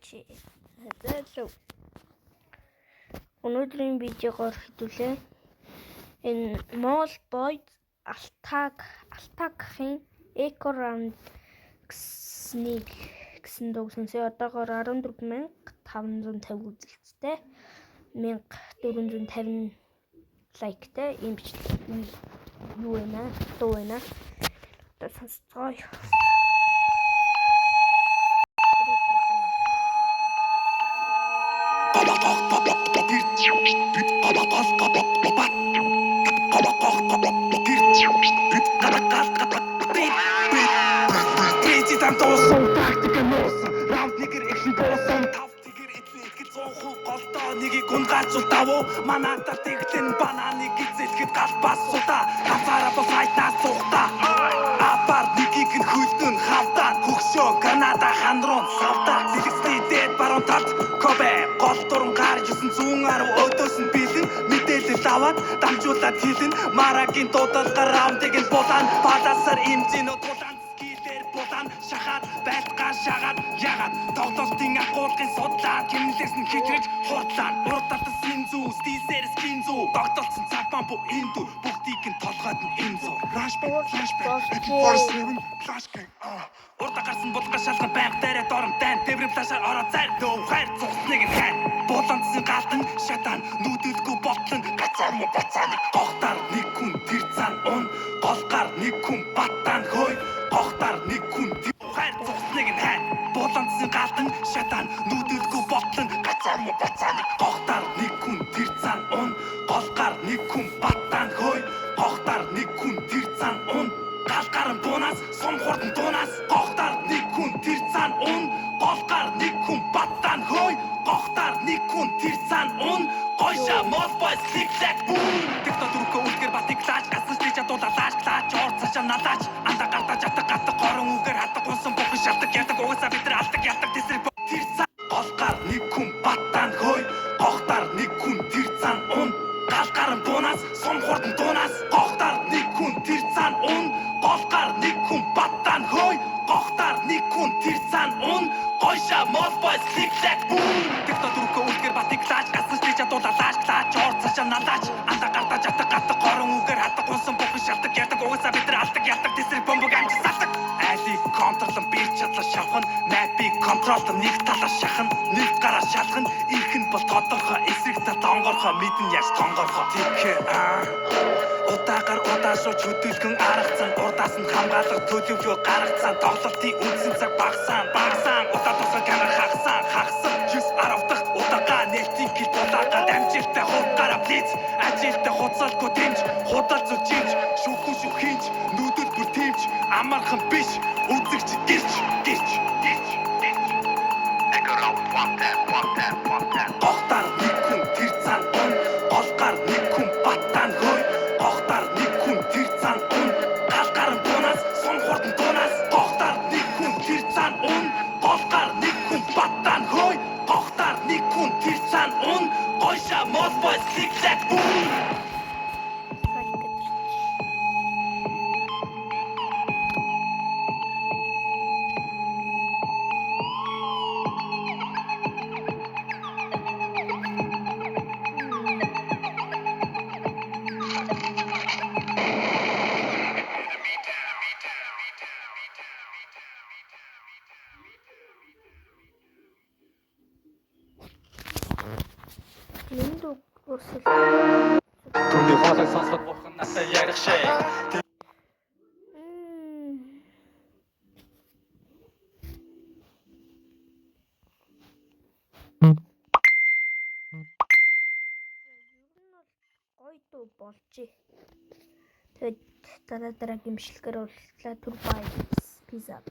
Чи. Hello. Өнөөдрийн видеогоор хэдүүлээ. Энэ Mall Boys Алтакхийн Eco Round гэсэн дуусансаа одоогоор 14,550 үзэлттэй, 1450 лайктай юм бичлэг юу вэ нэ? Дуу вэ нэ? Сонсцгоо. Президент уусан тактик нуусан раунд нэгэр эхлэн буусан тав тэгэр эдлэхэд 100% голдоо нэгийг гунгаачул давуу манатар тэглэн бананыг эзэлэхэд галбас суда ганцаараа бол сайтнаас цухта апар нэгийг нь хөлдөн хавдаа хөгшөө Канада хандрон савда дэлгэцний дээд баруун талд Кобе гол дуран гарч 910 өдөөс нь бэлэн мэдээлэл аваад дамжуулаад хэлэн марагийн дуудалгаар раундыг нь булаан бадасар имзинөө тулаан скилээр булаан шахаад байлтгаа шагаад ягаад тоглолтын агуулгын судлаа кимлээс нь хитрэж хурдлаа урдталт синзүү стилсээр скинзүү тогтолцсон цапан бу индү бүгдийг нь толгойд нь имзүү flashback flashback урда гарсан булган шалган байнга дээрээ дором дайн дэврэм ташаар ороо зайр дөө хайр цусныг нь хай буланцсан галдан шатан нүүдэлгүй ботлон гацаар мо бацааны гохтар нэг хүн тэр цан он голгар нэг хүн баттан хой гохтар нэг хүн хайр цусныг нь хай буланцсан галдан шатан нүүдэлгүй ботлон гацаар мо бацааны гохтар нэг хүн тэр цан он голгар нэг хүн баттан хой гохтар нэг хүн тэр цан он галгарн бунаас сум хурдан дунаас гохтар нэг хүн тэр цан он голгар нэг хүн баттан хой гохтар нэг хүн тэр цан он гойша Mall Boys click boom тэгтээ түрхөө үлгэр батыг лааж гасан стриж адуулаад лааж орцоо надаач анда гартаа жатаг гатаг горон үгээр хатаг гунсан бүхэн шатаг ятаг уусаа бид нар алдаг ятаг тэсэр тэр цан голгар нэг хүн баттан хой гохтар нэг хүн тэр цан он галгарн бунаас сум хурдан дунаас гохтар нэг хүн тэр цан он голгар нэг хүн баттан хой гохтар нэг хүн тэр цан он гойша Mall Boys click boom тэгтээ түрхөө үлгэр батыг лааж гасан стриж адуулаад лааж орцоо надаач анда гартаа жатаг гатаг горон үгээр хатаг гунсан бүхэн шатаг ятаг уусаа бид нар алдаг ятаг тэсэр бомбог амжиж салдаг айлыг контролн бий чадлаа шавхан мапыг контролн нэг талаас шахан нэг гараа шалган ийхэн бол тодорхой эсрэг талд онгорхоо мэдэн яаж тонгорхоо тэгэхээр удаагаар удаашууч хөдөлгөн аргацсан урдаас нь хамгаалах төлөвлөгөө гаргацсан тоглолтын үндсэн цаг багасaan удаа тусгай камер хагасан 9-10 дахь удаага нээлтийн гэл булаагаад амжилттай хурдгаараа плиз ажилттай хуцалгүй тэмж худал зүжиж шүүхүү шүүхийнч нүүдэл бүр тэмж амархан биш үзэгч гэрч гохтар нэг хүн тэр цан он голгар нэг хүн баттан хой гохтар нэг хүн тэр цан он галгарн бунаас сум хурдан дунаас гохтар нэг хүн тэр цан он голгар нэг хүн баттан хой гохтар нэг хүн тэр цан он гойша Mall Boys click boom Линдо урсэл. Түрний хоолой сонсоход бурханаас ярих шээ. Гой дуу болжээ. Тэгээд дараа гимшлэгээр боллаа түр бай пизза.